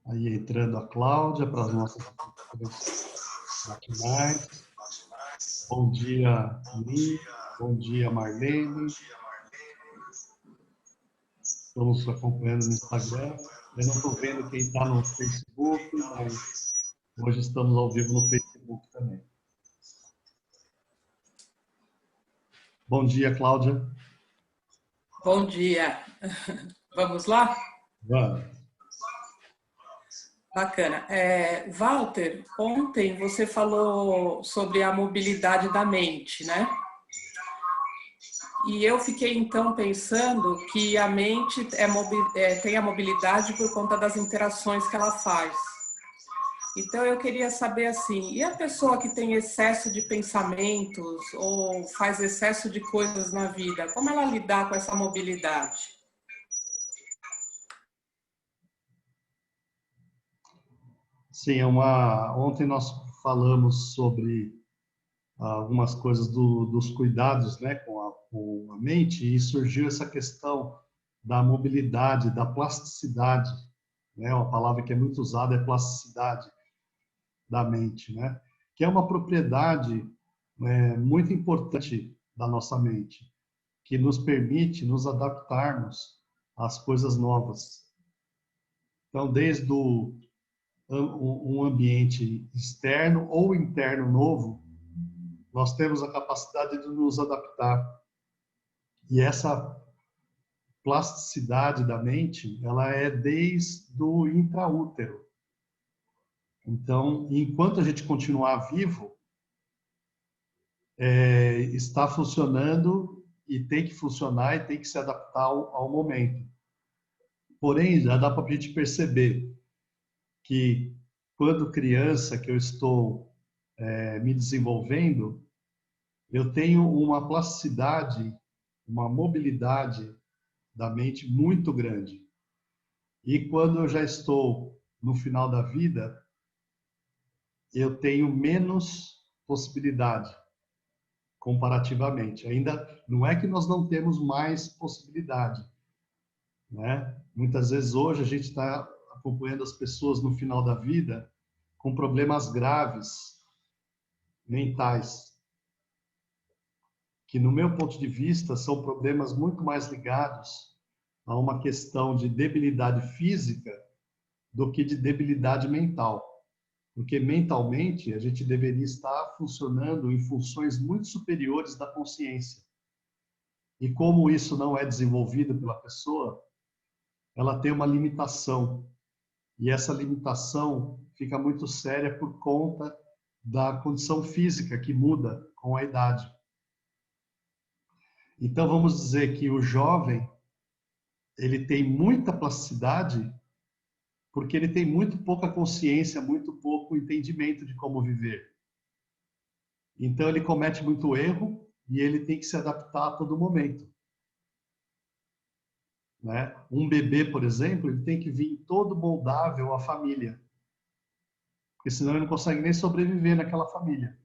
Aí entrando a Cláudia para as nossas matinais. Bom dia, Lili. Bom dia, Marlene. Estamos acompanhando no Instagram. Eu não estou vendo quem está no Facebook, mas hoje estamos ao vivo no Facebook também. Bom dia, Cláudia. Bom dia. Vamos lá? Vamos. Bacana. Walter, ontem você falou sobre a mobilidade da mente, né? E eu fiquei então pensando que a mente tem a mobilidade por conta das interações que ela faz. Então eu queria saber assim, e a pessoa que tem excesso de pensamentos ou faz excesso de coisas na vida, como ela lidar com essa mobilidade? Sim, ontem nós falamos sobre algumas coisas dos cuidados, né, com a mente, e surgiu essa questão da mobilidade, da plasticidade, né? Uma palavra que é muito usada é plasticidade da mente, né? Que é uma propriedade muito importante da nossa mente, que nos permite nos adaptarmos às coisas novas. Então, desde um ambiente externo ou interno novo, nós temos a capacidade de nos adaptar. E essa plasticidade da mente, ela é desde o intraútero. Então, enquanto a gente continuar vivo, está funcionando e tem que funcionar e tem que se adaptar ao momento. Porém, já dá para a gente perceber que quando criança, que eu estou me desenvolvendo, eu tenho uma plasticidade, uma mobilidade da mente muito grande. E quando eu já estou no final da vida, eu tenho menos possibilidade comparativamente. Ainda não é que nós não temos mais possibilidade, né? Muitas vezes hoje a gente está acompanhando as pessoas no final da vida com problemas graves mentais, que no meu ponto de vista são problemas muito mais ligados a uma questão de debilidade física do que de debilidade mental. Porque mentalmente a gente deveria estar funcionando em funções muito superiores da consciência. E como isso não é desenvolvido pela pessoa, ela tem uma limitação. E essa limitação fica muito séria por conta da condição física que muda com a idade. Então vamos dizer que o jovem, ele tem muita plasticidade porque ele tem muito pouca consciência, muito pouco entendimento de como viver. Então ele comete muito erro e ele tem que se adaptar a todo momento, né? Um bebê, por exemplo, ele tem que vir todo moldável à família, porque senão ele não consegue nem sobreviver naquela família.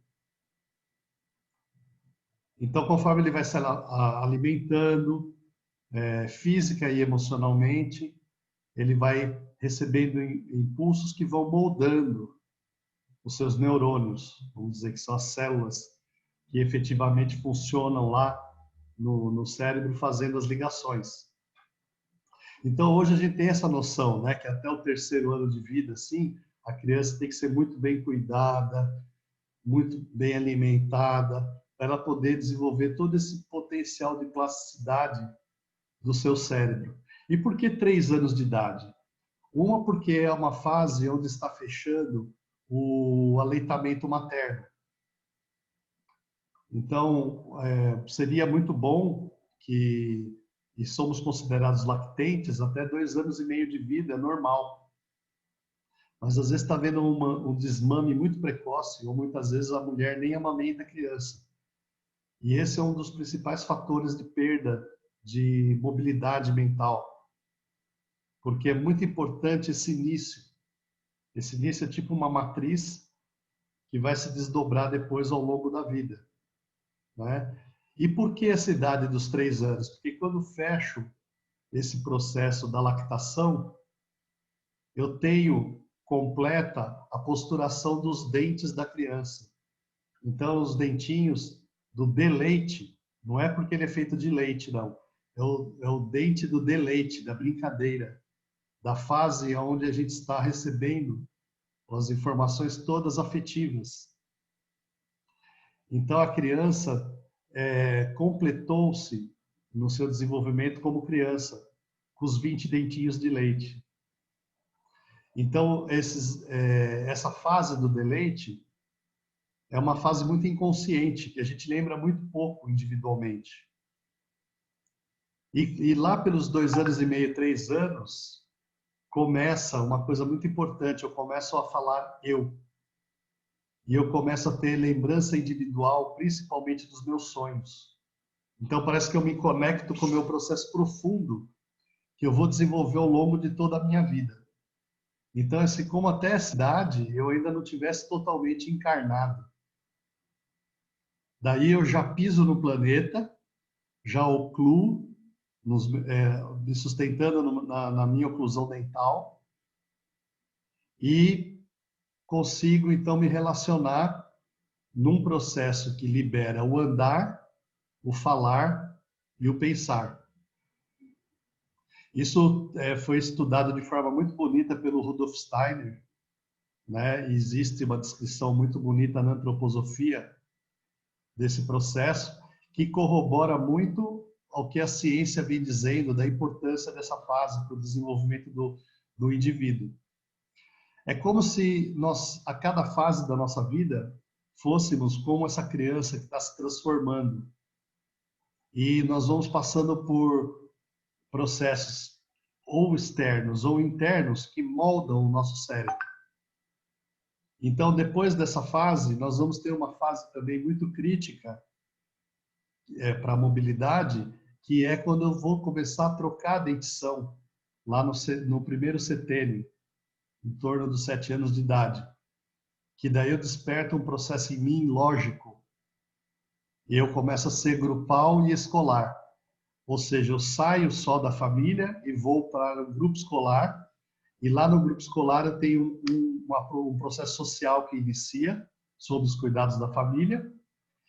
Então, conforme ele vai se alimentando, física e emocionalmente, ele vai recebendo impulsos que vão moldando os seus neurônios, vamos dizer que são as células que efetivamente funcionam lá no cérebro fazendo as ligações. Então hoje a gente tem essa noção, né, que até o terceiro ano de vida, assim, a criança tem que ser muito bem cuidada, muito bem alimentada, para ela poder desenvolver todo esse potencial de plasticidade do seu cérebro. E por que 3 anos de idade? Uma, porque é uma fase onde está fechando o aleitamento materno. Então, seria muito bom que, e somos considerados lactentes, até 2 anos e meio de vida é normal. Mas às vezes está havendo um desmame muito precoce, ou muitas vezes a mulher nem amamenta a criança. E esse é um dos principais fatores de perda de mobilidade mental, porque é muito importante esse início. Esse início é tipo uma matriz que vai se desdobrar depois ao longo da vida, né? E por que essa idade dos 3 anos? Porque quando fecho esse processo da lactação, eu tenho completa a posturação dos dentes da criança. Então, os dentinhos do deleite, não é porque ele é feito de leite, não. É o dente do deleite, da brincadeira, da fase onde a gente está recebendo as informações todas afetivas. Então, a criança completou-se no seu desenvolvimento como criança, com os 20 dentinhos de leite. Então, essa fase do deleite é uma fase muito inconsciente, que a gente lembra muito pouco individualmente. E lá pelos 2 anos e meio, 3 anos, começa uma coisa muito importante, eu começo a falar eu. E eu começo a ter lembrança individual, principalmente dos meus sonhos. Então parece que eu me conecto com o meu processo profundo, que eu vou desenvolver ao longo de toda a minha vida. Então, assim, como até essa idade eu ainda não tivesse totalmente encarnado. Daí eu já piso no planeta, já ocluo, me sustentando na minha oclusão dental, e consigo então me relacionar num processo que libera o andar, o falar e o pensar. Isso foi estudado de forma muito bonita pelo Rudolf Steiner, né? Existe uma descrição muito bonita na antroposofia desse processo, que corrobora muito ao que a ciência vem dizendo da importância dessa fase para o desenvolvimento do indivíduo. É como se nós, a cada fase da nossa vida, fôssemos como essa criança que está se transformando. E nós vamos passando por processos ou externos ou internos que moldam o nosso cérebro. Então, depois dessa fase, nós vamos ter uma fase também muito crítica para a mobilidade, que é quando eu vou começar a trocar a dentição, lá no primeiro setênio, em torno dos 7 anos de idade. Que daí eu desperto um processo em mim lógico. E eu começo a ser grupal e escolar. Ou seja, eu saio só da família e vou para o grupo escolar. E lá no grupo escolar eu tenho um processo social que inicia, sob os cuidados da família,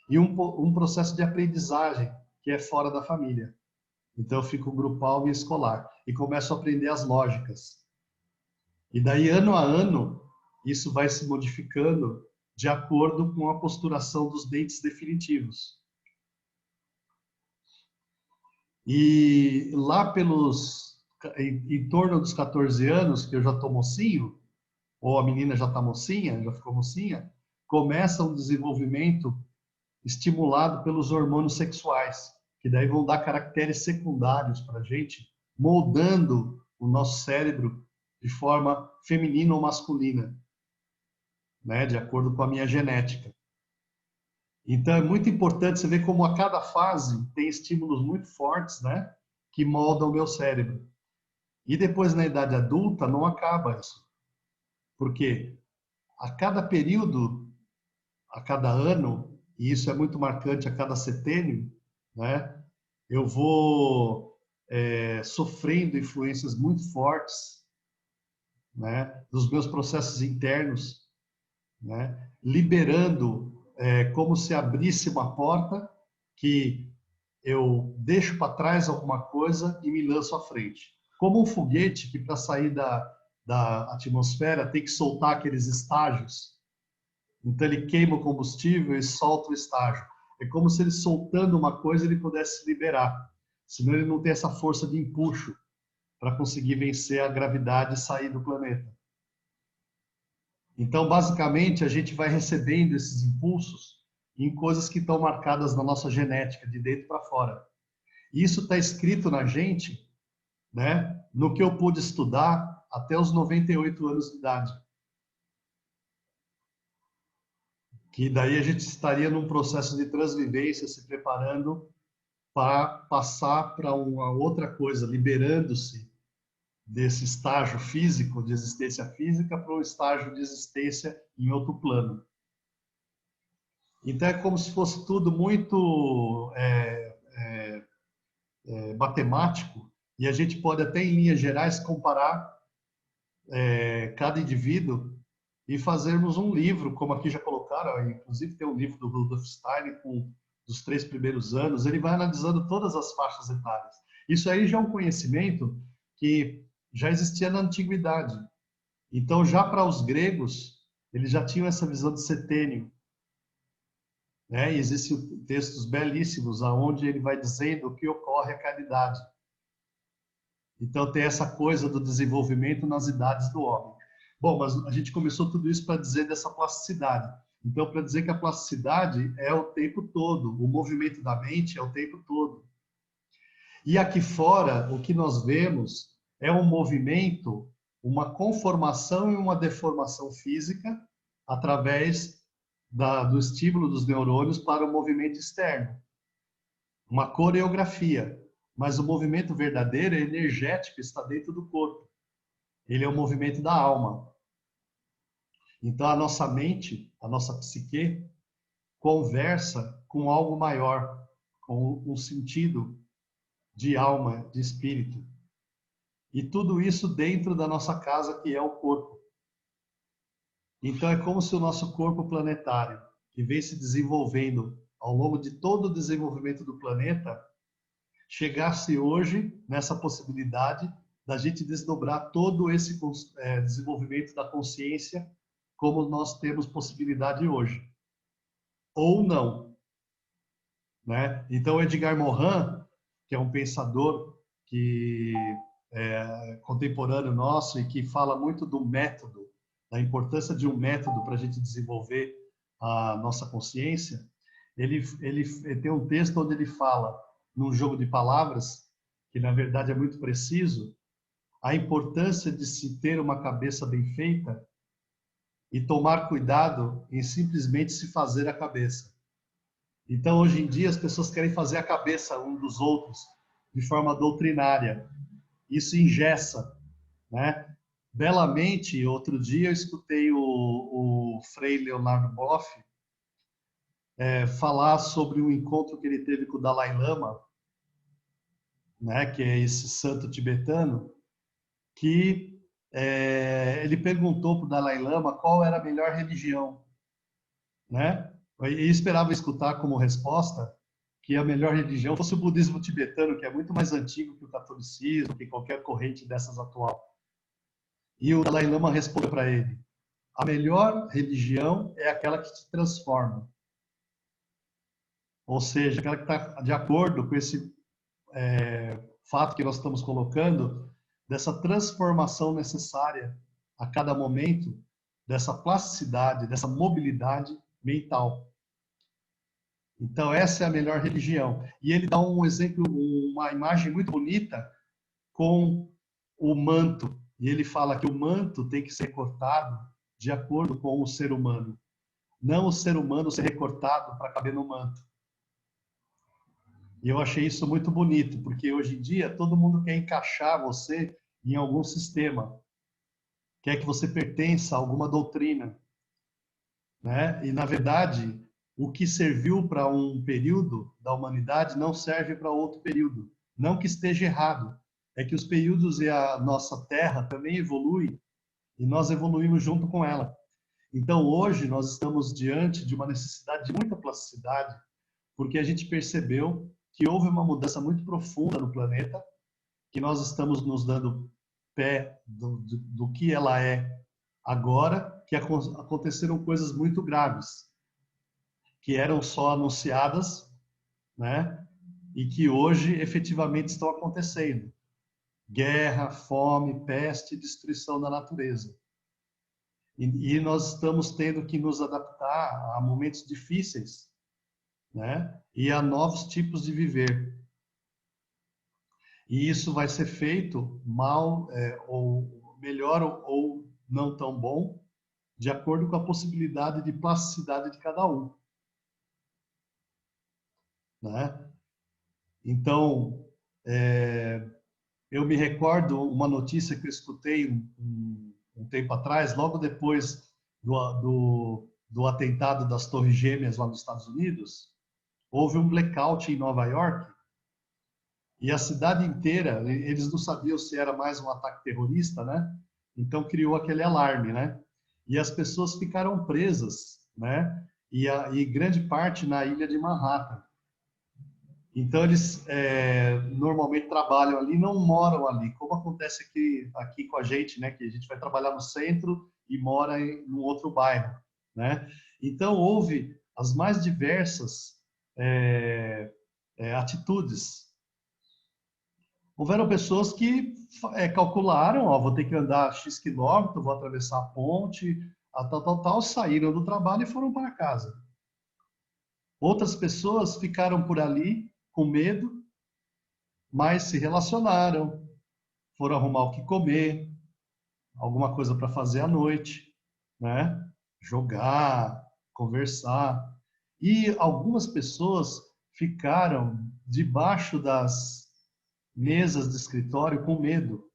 e um processo de aprendizagem, que é fora da família. Então eu fico grupal e escolar. E começo a aprender as lógicas. E daí, ano a ano, isso vai se modificando de acordo com a posturação dos dentes definitivos. E lá em torno dos 14 anos, que eu já estou mocinho, ou a menina já está mocinha, já ficou mocinha, começa um desenvolvimento estimulado pelos hormônios sexuais, que daí vão dar caracteres secundários para a gente, moldando o nosso cérebro de forma feminina ou masculina, né, de acordo com a minha genética. Então é muito importante você ver como a cada fase tem estímulos muito fortes, né, que moldam o meu cérebro. E depois na idade adulta não acaba isso. Porque a cada período, a cada ano, e isso é muito marcante a cada setênio, né, eu vou sofrendo influências muito fortes, né, dos meus processos internos, né, liberando como se abrisse uma porta que eu deixo para trás alguma coisa e me lanço à frente. Como um foguete que para sair da atmosfera tem que soltar aqueles estágios. Então ele queima o combustível e solta o estágio. É como se ele soltando uma coisa ele pudesse se liberar. Senão ele não tem essa força de empuxo para conseguir vencer a gravidade e sair do planeta. Então, basicamente, a gente vai recebendo esses impulsos em coisas que estão marcadas na nossa genética, de dentro para fora. E isso está escrito na gente, né, no que eu pude estudar até os 98 anos de idade. Que daí a gente estaria num processo de transvivência, se preparando para passar para uma outra coisa, liberando-se desse estágio físico, de existência física, para o estágio de existência em outro plano. Então é como se fosse tudo muito matemático, e a gente pode até em linhas gerais comparar cada indivíduo e fazermos um livro, como aqui já colocaram, inclusive tem um livro do Rudolf Steiner com dos 3 primeiros anos, ele vai analisando todas as faixas etárias. Isso aí já é um conhecimento que já existia na antiguidade. Então, já para os gregos, eles já tinham essa visão de setênio, né? E existem textos belíssimos aonde ele vai dizendo o que ocorre a cada idade. Então, tem essa coisa do desenvolvimento nas idades do homem. Bom, mas a gente começou tudo isso para dizer dessa plasticidade. Então, para dizer que a plasticidade é o tempo todo, o movimento da mente é o tempo todo. E aqui fora, o que nós vemos é um movimento, uma conformação e uma deformação física através do estímulo dos neurônios para o movimento externo. Uma coreografia. Mas o movimento verdadeiro, energético, está dentro do corpo. Ele é o movimento da alma. Então, a nossa mente, a nossa psique, conversa com algo maior, com um sentido de alma, de espírito. E tudo isso dentro da nossa casa, que é o corpo. Então, é como se o nosso corpo planetário, que vem se desenvolvendo ao longo de todo o desenvolvimento do planeta, chegasse hoje nessa possibilidade da gente desdobrar todo esse desenvolvimento da consciência como nós temos possibilidade hoje. Ou não. Né? Então, Edgar Morin, que é um pensador que contemporâneo nosso e que fala muito do método, da importância de um método para a gente desenvolver a nossa consciência, ele tem um texto onde ele fala, num jogo de palavras, que na verdade é muito preciso, a importância de se ter uma cabeça bem feita e tomar cuidado em simplesmente se fazer a cabeça. Então, hoje em dia, as pessoas querem fazer a cabeça um dos outros de forma doutrinária. Isso engessa, né? Belamente, outro dia eu escutei o Frei Leonardo Boff falar sobre um encontro que ele teve com o Dalai Lama, né, que é esse santo tibetano, que ele perguntou para o Dalai Lama qual era a melhor religião, né? E esperava escutar como resposta que a melhor religião fosse o budismo tibetano, que é muito mais antigo que o catolicismo, que qualquer corrente dessas atual. E o Dalai Lama respondeu para ele: a melhor religião é aquela que te transforma. Ou seja, aquela que está de acordo com esse fato que nós estamos colocando, dessa transformação necessária a cada momento, dessa plasticidade, dessa mobilidade mental. Então, essa é a melhor religião. E ele dá um exemplo, uma imagem muito bonita com o manto. E ele fala que o manto tem que ser cortado de acordo com o ser humano. Não o ser humano ser recortado para caber no manto. E eu achei isso muito bonito, porque hoje em dia todo mundo quer encaixar você em algum sistema. Quer que você pertença a alguma doutrina. Né? E, na verdade, o que serviu para um período da humanidade não serve para outro período. Não que esteja errado. É que os períodos e a nossa Terra também evoluem e nós evoluímos junto com ela. Então, hoje, nós estamos diante de uma necessidade de muita plasticidade, porque a gente percebeu que houve uma mudança muito profunda no planeta, que nós estamos nos dando pé do que ela é agora, que aconteceram coisas muito graves, que eram só anunciadas, né? E que hoje efetivamente estão acontecendo. Guerra, fome, peste, destruição da natureza. E nós estamos tendo que nos adaptar a momentos difíceis, né? E a novos tipos de viver. E isso vai ser feito mal, ou melhor, ou não tão bom, de acordo com a possibilidade de plasticidade de cada um. Né? Então, eu me recordo uma notícia que eu escutei um tempo atrás, logo depois do atentado das Torres Gêmeas lá nos Estados Unidos, houve um blackout em Nova York e a cidade inteira, eles não sabiam se era mais um ataque terrorista, né? Então criou aquele alarme, né? E as pessoas ficaram presas, né? E grande parte na ilha de Manhattan. Então eles normalmente trabalham ali, não moram ali, como acontece aqui com a gente, né? Que a gente vai trabalhar no centro e mora em um outro bairro, né? Então houve as mais diversas atitudes. Houveram pessoas que calcularam, ó, vou ter que andar X quilômetros, vou atravessar a ponte, tal, saíram do trabalho e foram para casa. Outras pessoas ficaram por ali com medo, mas se relacionaram, foram arrumar o que comer, alguma coisa para fazer à noite, né? Jogar, conversar. E algumas pessoas ficaram debaixo das mesas de escritório com medo,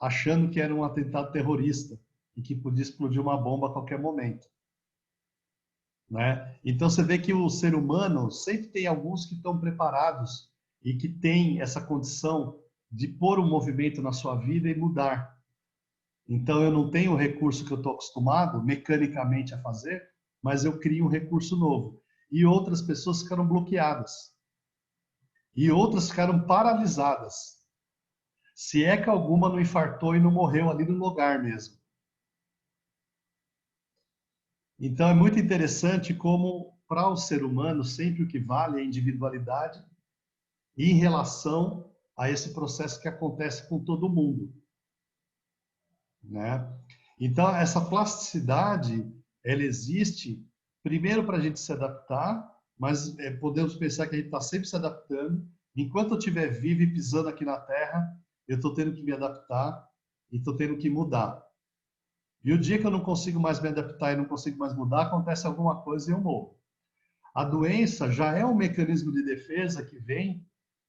achando que era um atentado terrorista e que podia explodir uma bomba a qualquer momento, né? Então você vê que o ser humano sempre tem alguns que estão preparados e que têm essa condição de pôr um movimento na sua vida e mudar. Então eu não tenho o recurso que eu estou acostumado mecanicamente a fazer, mas eu crio um recurso novo. E outras pessoas ficaram bloqueadas. E outras ficaram paralisadas. Se é que alguma não infartou e não morreu ali no lugar mesmo. Então é muito interessante como, para o ser humano, sempre o que vale é a individualidade em relação a esse processo que acontece com todo mundo, né? Então, essa plasticidade, ela existe, primeiro para a gente se adaptar, mas podemos pensar que a gente está sempre se adaptando. Enquanto eu estiver vivo e pisando aqui na Terra, eu estou tendo que me adaptar e estou tendo que mudar. E o dia que eu não consigo mais me adaptar e não consigo mais mudar, acontece alguma coisa e eu morro. A doença já é um mecanismo de defesa que vem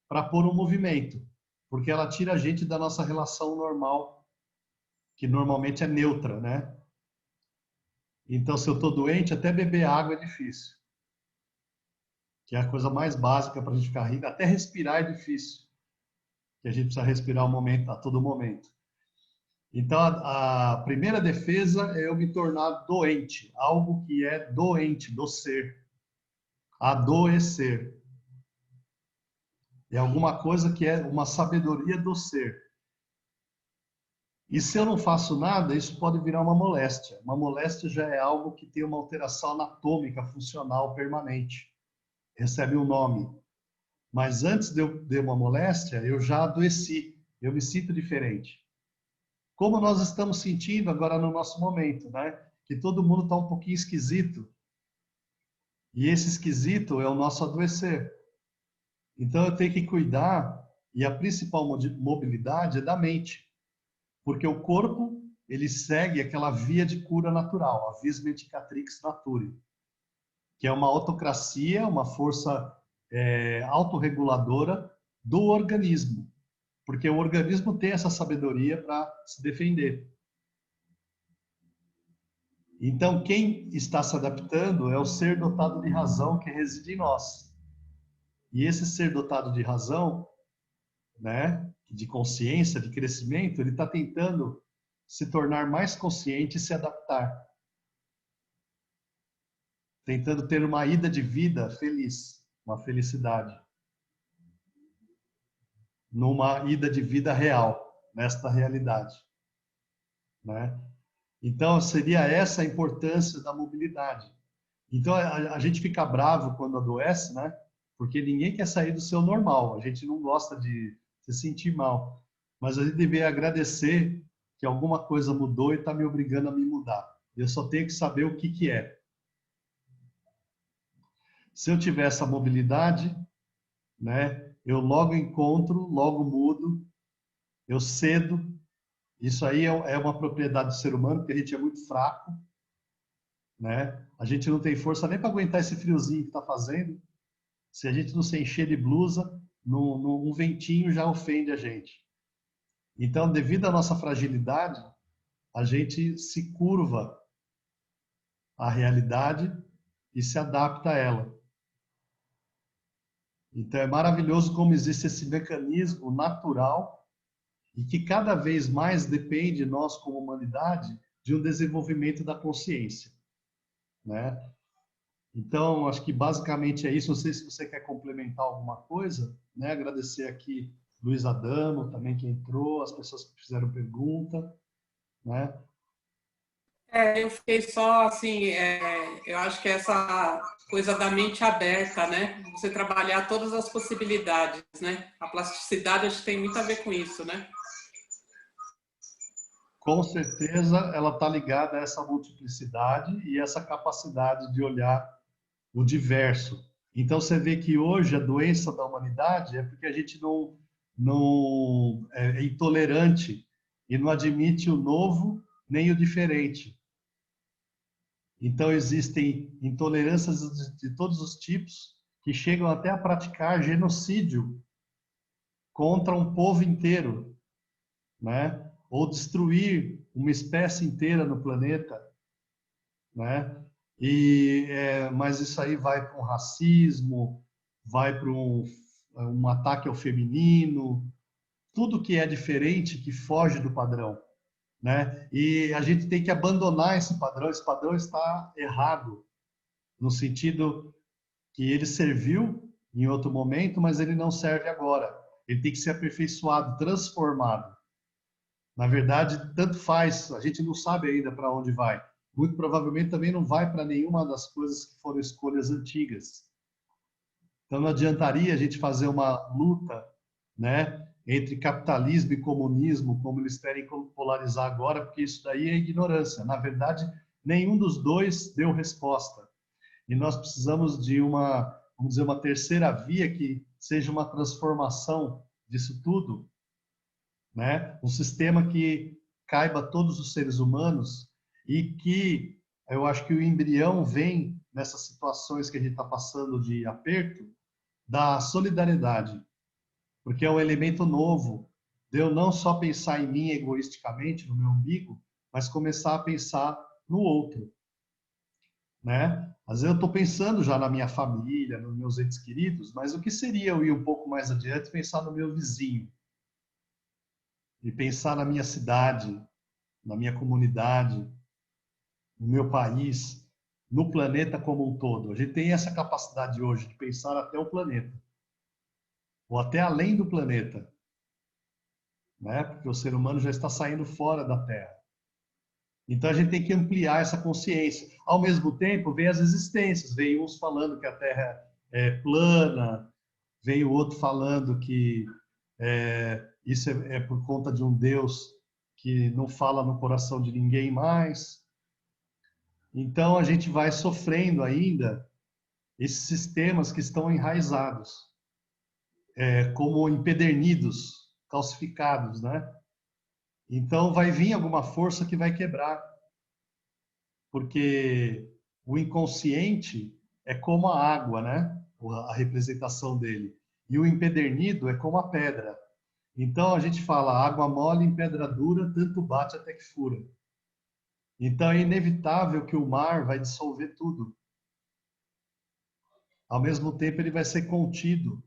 para pôr um movimento, porque ela tira a gente da nossa relação normal, que normalmente é neutra, né? Então, se eu estou doente, até beber água é difícil, que é a coisa mais básica para a gente ficar rindo. Até respirar é difícil, que a gente precisa respirar a todo momento. Então, a primeira defesa é eu me tornar doente, algo que é doente do ser, adoecer. É alguma coisa que é uma sabedoria do ser. E se eu não faço nada, isso pode virar uma moléstia. Uma moléstia já é algo que tem uma alteração anatômica, funcional, permanente. Recebe um nome. Mas antes de eu ter uma moléstia, eu já adoeci. Eu me sinto diferente. Como nós estamos sentindo agora no nosso momento, né? Que todo mundo está um pouquinho esquisito. E esse esquisito é o nosso adoecer. Então eu tenho que cuidar, e a principal mobilidade é da mente. Porque o corpo, ele segue aquela via de cura natural, a vis medicatrix naturae, que é uma autocracia, uma força autorreguladora do organismo. Porque o organismo tem essa sabedoria para se defender. Então, quem está se adaptando é o ser dotado de razão que reside em nós. E esse ser dotado de razão, né, de consciência, de crescimento, ele está tentando se tornar mais consciente e se adaptar. Tentando ter uma ida de vida feliz, uma felicidade. Numa ida de vida real, nesta realidade, né? Então, seria essa a importância da mobilidade. Então, a gente fica bravo quando adoece, né? Porque ninguém quer sair do seu normal. A gente não gosta de se sentir mal. Mas a gente deveria agradecer que alguma coisa mudou e está me obrigando a me mudar. Eu só tenho que saber o que que é. Se eu tiver essa mobilidade, né? Eu logo encontro, logo mudo, eu cedo. Isso aí é uma propriedade do ser humano, porque a gente é muito fraco, né? A gente não tem força nem para aguentar esse friozinho que está fazendo. Se a gente não se encher de blusa, um ventinho já ofende a gente. Então, devido à nossa fragilidade, a gente se curva à realidade e se adapta a ela. Então, é maravilhoso como existe esse mecanismo natural e que cada vez mais depende, nós como humanidade, de um desenvolvimento da consciência, né? Então, acho que basicamente é isso. Não sei se você quer complementar alguma coisa, né? Agradecer aqui Luiz Adamo, também que entrou, as pessoas que fizeram pergunta, né? Eu fiquei só assim, eu acho que essa coisa da mente aberta, né? Você trabalhar todas as possibilidades, né? A plasticidade acho que tem muito a ver com isso, né? Com certeza ela está ligada a essa multiplicidade e essa capacidade de olhar o diverso. Então você vê que hoje a doença da humanidade é porque a gente não é intolerante e não admite o novo nem o diferente. Então existem intolerâncias de todos os tipos que chegam até a praticar genocídio contra um povo inteiro, né? Ou destruir uma espécie inteira no planeta, né? Mas isso aí vai para um racismo, vai para um ataque ao feminino, tudo que é diferente, que foge do padrão, né? E a gente tem que abandonar esse padrão. Esse padrão está errado, no sentido que ele serviu em outro momento, mas ele não serve agora. Ele tem que ser aperfeiçoado, transformado. Na verdade, tanto faz, a gente não sabe ainda para onde vai. Muito provavelmente também não vai para nenhuma das coisas que foram escolhas antigas. Então não adiantaria a gente fazer uma luta, né, entre capitalismo e comunismo, como eles querem polarizar agora, porque isso daí é ignorância. Na verdade, nenhum dos dois deu resposta. E nós precisamos de uma, vamos dizer, uma terceira via que seja uma transformação disso tudo, né? Um sistema que caiba a todos os seres humanos e que eu acho que o embrião vem nessas situações que a gente está passando de aperto da solidariedade, porque é um elemento novo de eu não só pensar em mim egoisticamente, no meu umbigo, mas começar a pensar no outro, né? Às vezes eu estou pensando já na minha família, nos meus entes queridos, mas o que seria eu ir um pouco mais adiante e pensar no meu vizinho? E pensar na minha cidade, na minha comunidade, no meu país, no planeta como um todo. A gente tem essa capacidade hoje de pensar até o planeta, ou até além do planeta, né? Porque o ser humano já está saindo fora da Terra. Então a gente tem que ampliar essa consciência. Ao mesmo tempo, vem as resistências, vem uns falando que a Terra é plana, vem o outro falando que isso é por conta de um Deus que não fala no coração de ninguém mais. Então a gente vai sofrendo ainda esses sistemas que estão enraizados, como empedernidos, calcificados, né? Então vai vir alguma força que vai quebrar, porque o inconsciente é como a água, né? A representação dele. E o empedernido é como a pedra. Então a gente fala água mole em pedra dura, tanto bate até que fura. Então é inevitável que o mar vai dissolver tudo. Ao mesmo tempo ele vai ser contido,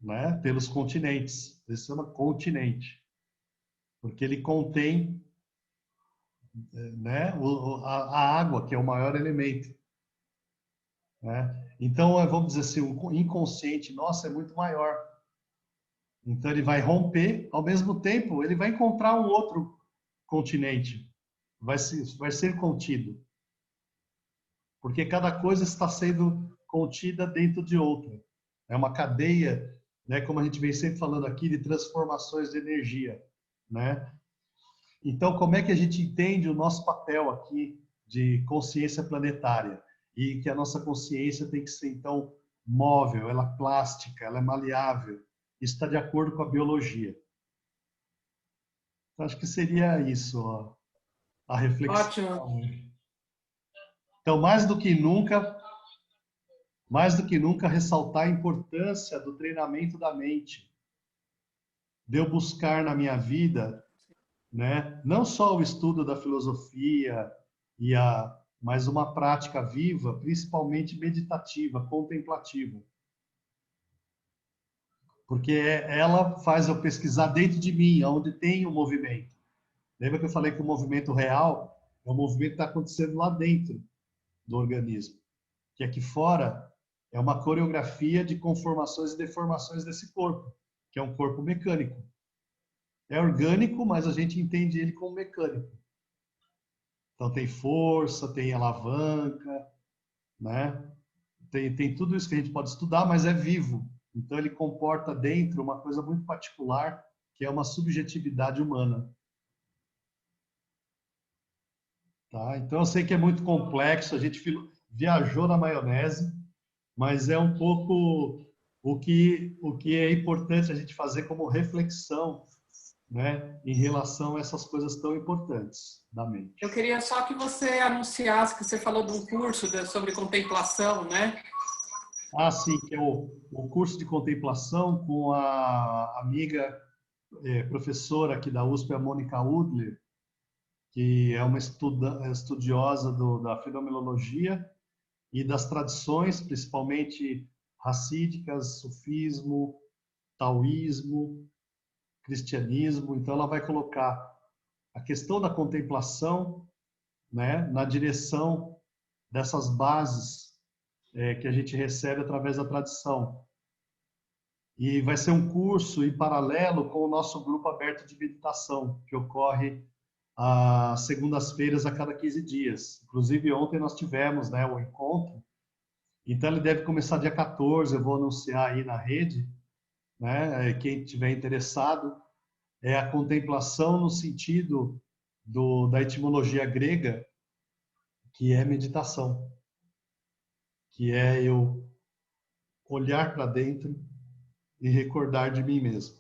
né, pelos continentes. Ele se chama continente, porque ele contém, né, a água, que é o maior elemento, né? Então, vamos dizer assim, o inconsciente nosso é muito maior. Então ele vai romper, ao mesmo tempo ele vai encontrar um outro continente, vai ser contido, porque cada coisa está sendo contida dentro de outra. É uma cadeia, né, como a gente vem sempre falando aqui, de transformações de energia, né? Então, como é que a gente entende o nosso papel aqui de consciência planetária? E que a nossa consciência tem que ser, então, móvel, ela é plástica, ela é maleável. Isso está de acordo com a biologia. Então, acho que seria isso, ó, a reflexão. Ótimo. Então, mais do que nunca, ressaltar a importância do treinamento da mente, de eu buscar na minha vida, né, não só o estudo da filosofia mas uma prática viva, principalmente meditativa, contemplativa. porque ela faz eu pesquisar dentro de mim, onde tem o movimento. Lembra que eu falei que o movimento real é o movimento que está acontecendo lá dentro do organismo, que aqui fora é uma coreografia de conformações e deformações desse corpo, que é um corpo mecânico. É orgânico, mas a gente entende ele como mecânico. Então tem força, tem alavanca, né? Tem tudo isso que a gente pode estudar, mas é vivo. Então ele comporta dentro uma coisa muito particular, que é uma subjetividade humana. Tá? Então eu sei que é muito complexo, a gente viajou na maionese, mas é um pouco o que é importante a gente fazer como reflexão, né, em relação a essas coisas tão importantes da mente. Eu queria só que você anunciasse, que você falou de um curso sobre contemplação, né? Ah, sim, que é o curso de contemplação com a amiga professora aqui da USP, a Mônica Udler, que é uma estudiosa da fenomenologia e das tradições, principalmente racídicas, sufismo, taoísmo, cristianismo. Então, ela vai colocar a questão da contemplação, né, na direção dessas bases que a gente recebe através da tradição. E vai ser um curso em paralelo com o nosso grupo aberto de meditação, que ocorre às segundas-feiras a cada 15 dias. Inclusive, ontem nós tivemos, né, o encontro. Então, ele deve começar dia 14, eu vou anunciar aí na rede, né? Quem tiver interessado, é a contemplação no sentido da etimologia grega, que é meditação, que é eu olhar para dentro e recordar de mim mesmo.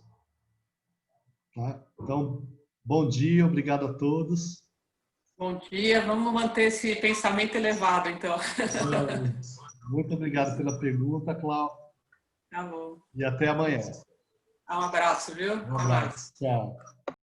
Tá? Então, bom dia, obrigado a todos. Bom dia, vamos manter esse pensamento elevado, então. Muito obrigado pela pergunta, Cláudio. Tá bom. E até amanhã. Um abraço, viu? Um Até abraço. mais. Tchau.